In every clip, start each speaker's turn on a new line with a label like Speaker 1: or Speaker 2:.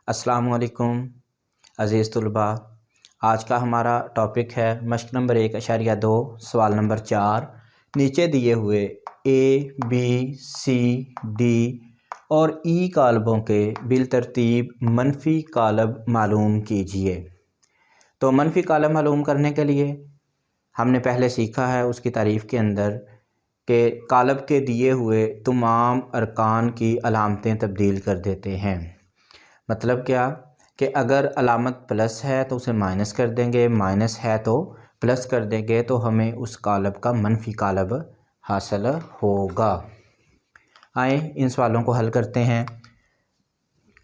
Speaker 1: अस्सलामु अलैकुम अज़ीज़ तुलबा। आज का हमारा टॉपिक है मश्क नंबर 1.2 सवाल नंबर 4। नीचे दिए हुए ए बी सी डी और ई कालबों के बिलतरतीब मनफी कालब मालूम कीजिए। तो मनफी कालब मालूम करने के लिए हमने पहले सीखा है उसकी तारीफ़ के अंदर कि कालब के दिए हुए तमाम अरकान की अलामतें तब्दील कर देते हैं। मतलब क्या कि अगर अलामत प्लस है तो उसे माइनस कर देंगे, माइनस है तो प्लस कर देंगे, तो हमें उस कालब का मनफी कालब हासिल होगा। आए इन सवालों को हल करते हैं।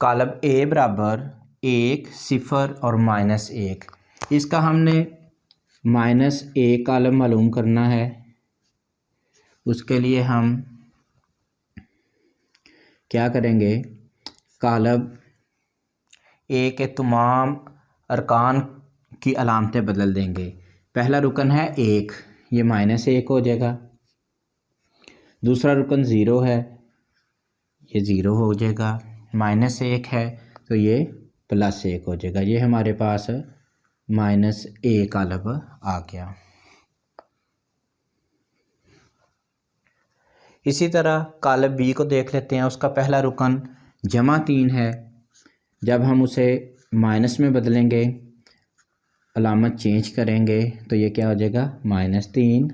Speaker 1: कालब ए बराबर 1, 0 और -1। इसका हमने -1 कालब मालूम करना है। उसके लिए हम क्या करेंगे, कालब ए के तमाम अरकान की अलामतें बदल देंगे। पहला रुकन है 1, ये -1 हो जाएगा। दूसरा रुकन 0 है, ये 0 हो जाएगा। -1 है तो ये +1 हो जाएगा। ये हमारे पास -1 कालब आ गया। इसी तरह कालब बी को देख लेते हैं। उसका पहला रुकन -3 है। जब हम उसे माइनस में बदलेंगे, अलामत चेंज करेंगे, तो ये क्या हो जाएगा, -3।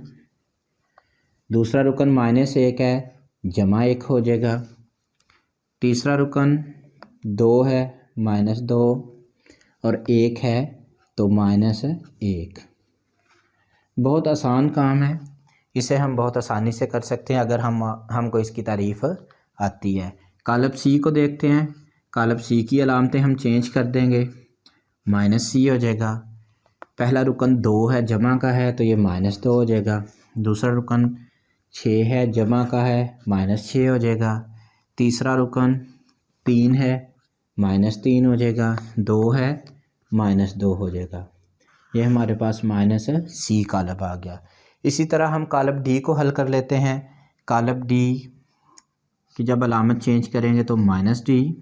Speaker 1: दूसरा रुकन -1 है, +1 हो जाएगा। तीसरा रुकन 2 है, -2 और 1 है तो -1। बहुत आसान काम है, इसे हम बहुत आसानी से कर सकते हैं अगर हमको इसकी तारीफ़ आती है। कालब सी को देखते हैं। कालब सी की अलामतें हम चेंज कर देंगे, -c हो जाएगा। पहला रुकन 2 है, जमा का है तो ये -2 हो जाएगा। दूसरा रुकन 6 है, जमा का है, -6 हो जाएगा। तीसरा रुकन 3 है, -3 हो जाएगा। 2 है, -2 हो जाएगा। ये हमारे पास -c कालब आ गया। इसी तरह हम कालब डी को हल कर लेते हैं। कालब डी की जब अलामत चेंज करेंगे तो -d।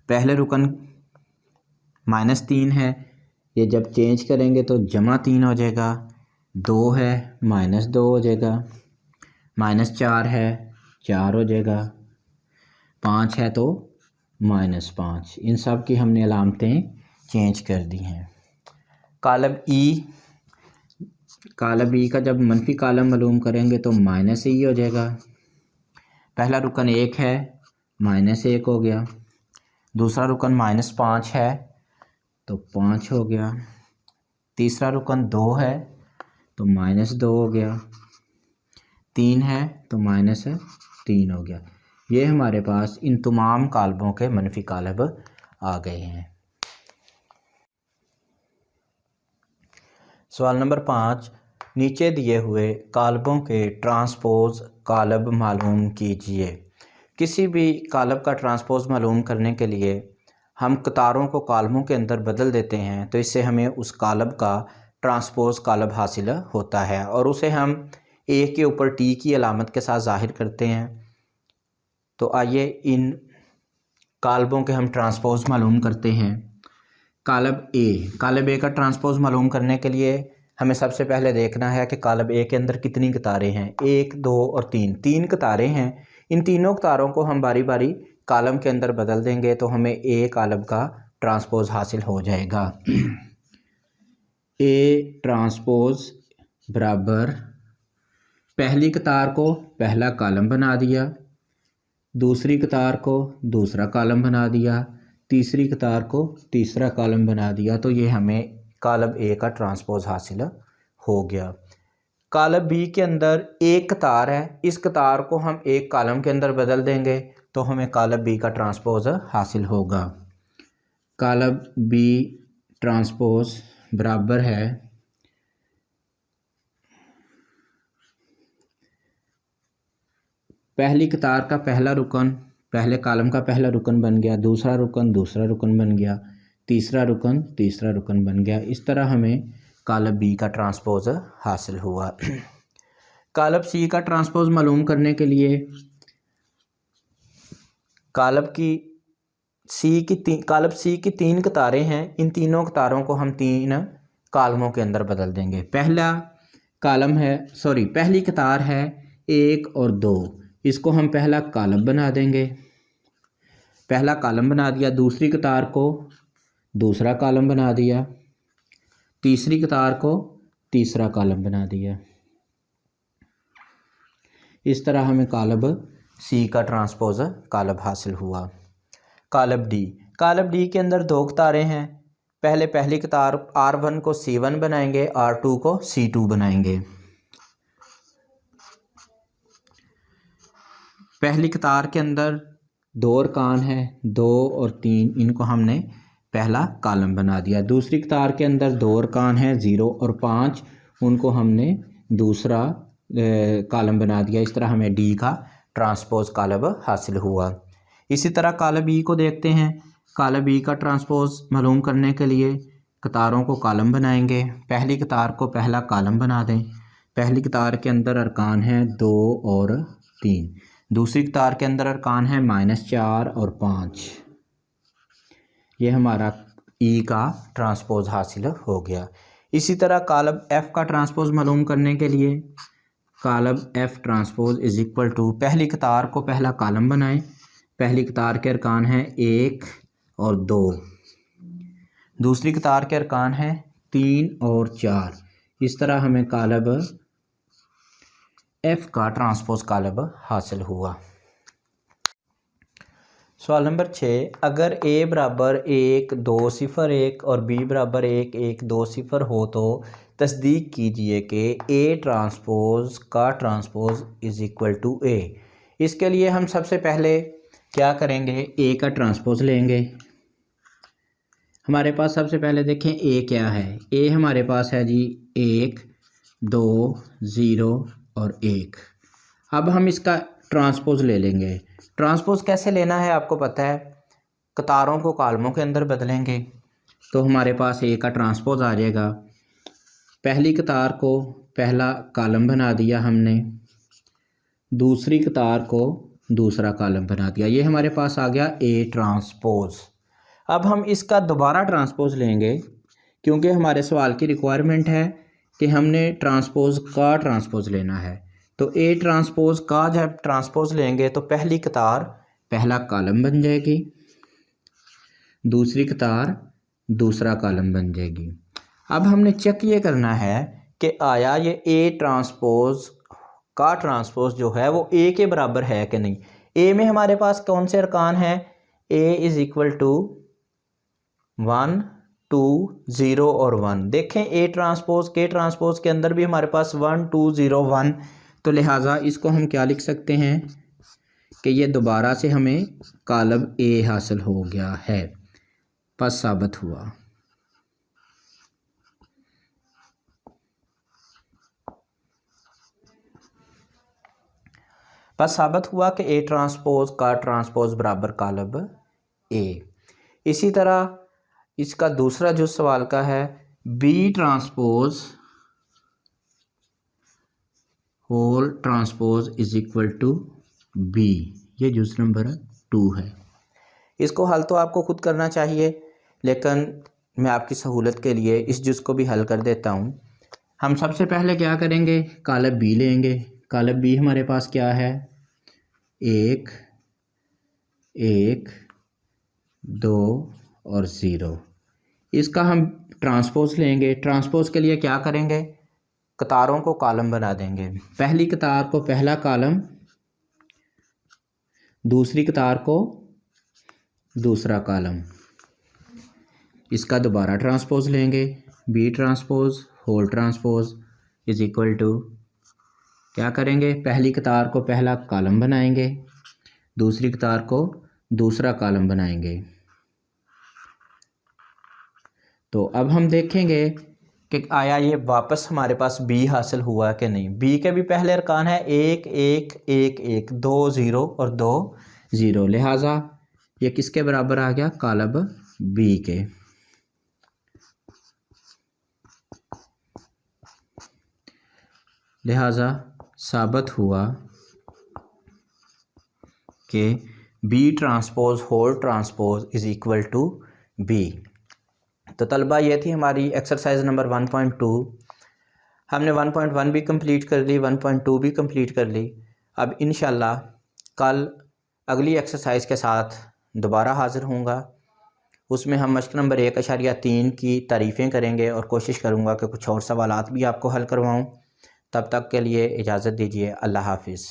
Speaker 1: पहले रुकन -3 है, ये जब चेंज करेंगे तो +3 हो जाएगा। 2 है, -2 हो जाएगा। -4 है, 4 हो जाएगा। 5 है तो -5। इन सब की हमने अलामतें चेंज कर दी हैं। कालब ई का जब मनफी कालब मालूम करेंगे तो -e हो जाएगा। पहला रुकन 1 है, -1 हो गया। दूसरा रुकन -5 है तो 5 हो गया। तीसरा रुकन 2 है तो -2 हो गया। 3 है तो -3 हो गया। ये हमारे पास इन तमाम कालबों के मनफी कालब आ गए हैं। सवाल नंबर 5। नीचे दिए हुए कालबों के ट्रांसपोज कालब मालूम कीजिए। किसी भी कालब का ट्रांसपोज मालूम करने के लिए हम कतारों को कालमों के अंदर बदल देते हैं, तो इससे हमें उस कालब का ट्रांसपोज कालब हासिल होता है और उसे हम ए के ऊपर टी की अलामत के साथ ज़ाहिर करते हैं। तो आइए इन कालबों के हम ट्रांसपोज मालूम करते हैं। कालब ए का ट्रांसपोज मालूम करने के लिए हमें सबसे पहले देखना है कि कालब ए के अंदर कितनी कतारें हैं। 1, 2 और 3 कतारें हैं। इन तीनों कतारों को हम बारी बारी कालम के अंदर बदल देंगे तो हमें ए कालब का ट्रांसपोज हासिल हो जाएगा। ए ट्रांसपोज बराबर पहली कतार को पहला कालम बना दिया, दूसरी कतार को दूसरा कालम बना दिया, तीसरी कतार को तीसरा कालम बना दिया, तो ये हमें कालब ए का ट्रांसपोज हासिल हो गया। कालब बी के अंदर एक कतार है, इस कतार को हम एक कालम के अंदर बदल देंगे तो हमें कालब बी का ट्रांसपोज हासिल होगा। कालब बी ट्रांसपोज बराबर है पहली कतार का पहला रुकन पहले कालम का पहला रुकन बन गया, दूसरा रुकन दूसरा रुकन बन गया, तीसरा रुकन तीसरा रुकन बन गया। इस तरह हमें कालब बी का ट्रांसपोज हासिल हुआ। कालब सी का ट्रांसपोज मालूम करने के लिए कालब सी की 3 कतारें हैं। इन तीनों कतारों को हम 3 कालमों के अंदर बदल देंगे। पहली कतार है 1 और 2, इसको हम पहला कालम बना देंगे। पहला कालम बना दिया। दूसरी कतार को दूसरा कालम बना दिया। तीसरी कतार को तीसरा कालम बना दिया। इस तरह हमें कालब सी का ट्रांसपोज कालब हासिल हुआ। कालब डी के अंदर 2 कतारें हैं। पहली कतार R1 को C1 बनाएंगे, R2 को C2 बनाएंगे। पहली कतार के अंदर 2 अरकान हैं, 2 और 3, इनको हमने पहला कालम बना दिया। दूसरी कतार के अंदर 2 अरकान हैं, 0 और 5, उनको हमने दूसरा कालम बना दिया। इस तरह हमें डी का ट्रांसपोज कालब हासिल हुआ। इसी तरह कालब ई को देखते हैं। कालब ई का ट्रांसपोज मालूम करने के लिए कतारों को कालम बनाएंगे। पहली कतार को पहला कालम बना दें। पहली कतार के अंदर अरकान हैं 2 और 3। दूसरी कतार के अंदर अरकान हैं -4 और 5। ये हमारा ई का ट्रांसपोज हासिल हो गया। इसी तरह कालब एफ़ का ट्रांसपोज मालूम करने के लिए कालब F transpose is equal to, पहली कतार को पहला कालम बनाएं। पहली कतार के अरकान हैं 1 और 2। दूसरी कतार के अरकान हैं 3 और 4। इस तरह हमें कालब एफ़ का ट्रांसपोज कालब हासिल हुआ। सवाल नंबर 6, अगर a बराबर 1 2 0 1 और b बराबर 1 1 2 0 हो तो तस्दीक कीजिए कि a ट्रांसपोज का transpose is equal to a। इसके लिए हम सबसे पहले क्या करेंगे, a का ट्रांसपोज लेंगे। हमारे पास सबसे पहले देखें a क्या है। a हमारे पास है जी 1 2 0 और 1। अब हम इसका ट्रांसपोज ले लेंगे। ट्रांसपोज कैसे लेना है आपको पता है, कतारों को कालमों के अंदर बदलेंगे तो हमारे पास ए का ट्रांसपोज आ जाएगा। पहली कतार को पहला कालम बना दिया हमने, दूसरी कतार को दूसरा कालम बना दिया। ये हमारे पास आ गया ए ट्रांसपोज। अब हम इसका दोबारा ट्रांसपोज लेंगे क्योंकि हमारे सवाल की रिक्वायरमेंट है कि हमने ट्रांसपोज का ट्रांसपोज लेना है। तो ए ट्रांसपोज का जब ट्रांसपोज लेंगे तो पहली कतार पहला कालम बन जाएगी, दूसरी कतार दूसरा कालम बन जाएगी। अब हमने चेक ये करना है कि आया ये ए ट्रांसपोज का ट्रांसपोज जो है वो ए के बराबर है कि नहीं। ए में हमारे पास कौन से अरकान हैं, ए इज़ इक्वल टू 1 2 0 और 1। देखें ए ट्रांसपोज के ट्रांसपोज के अंदर भी हमारे पास 1 2 0 1, तो लिहाजा इसको हम क्या लिख सकते हैं कि ये दोबारा से हमें कालब ए हासिल हो गया है। बस साबित हुआ। बस साबित हुआ कि ए ट्रांसपोज का ट्रांसपोज बराबर कालब ए। इसी तरह इसका दूसरा जो सवाल का है, B transpose whole transpose is equal to B. ये जुज़ नंबर 2 है। इसको हल तो आपको खुद करना चाहिए, लेकिन मैं आपकी सहूलत के लिए इस जुज़ को भी हल कर देता हूँ। हम सबसे पहले क्या करेंगे, कालब बी लेंगे। कालब बी हमारे पास क्या है, 1 1 2 और 0। इसका हम ट्रांसपोज लेंगे। ट्रांसपोज के लिए क्या करेंगे, कतारों को कालम बना देंगे। पहली कतार को पहला कालम, दूसरी कतार को दूसरा कालम। इसका दोबारा ट्रांसपोज लेंगे, B transpose whole transpose is equal to, क्या करेंगे, पहली कतार को पहला कालम बनाएंगे, दूसरी कतार को दूसरा कालम बनाएंगे। तो अब हम देखेंगे कि आया ये वापस हमारे पास बी हासिल हुआ कि नहीं। बी के भी पहले अरकान है 1 1 1 1 2 0 और 2 0, लिहाजा ये किसके बराबर आ गया, कालब बी के। लिहाजा साबित हुआ कि B transpose whole transpose is equal to B. तो तलबा ये थी हमारी एक्सरसाइज नंबर 1.2। हमने 1.1 भी कंप्लीट कर ली, 1.2 भी कंप्लीट कर ली। अब इंशाल्लाह कल अगली एक्सरसाइज के साथ दोबारा हाज़िर होऊंगा। उसमें हम मश्क नंबर 1.3 की तारीफ़ें करेंगे और कोशिश करूँगा कि कुछ और सवालात भी आपको हल करवाऊँ। तब तक के लिए इजाज़त दीजिए। अल्लाह हाफ़िज़।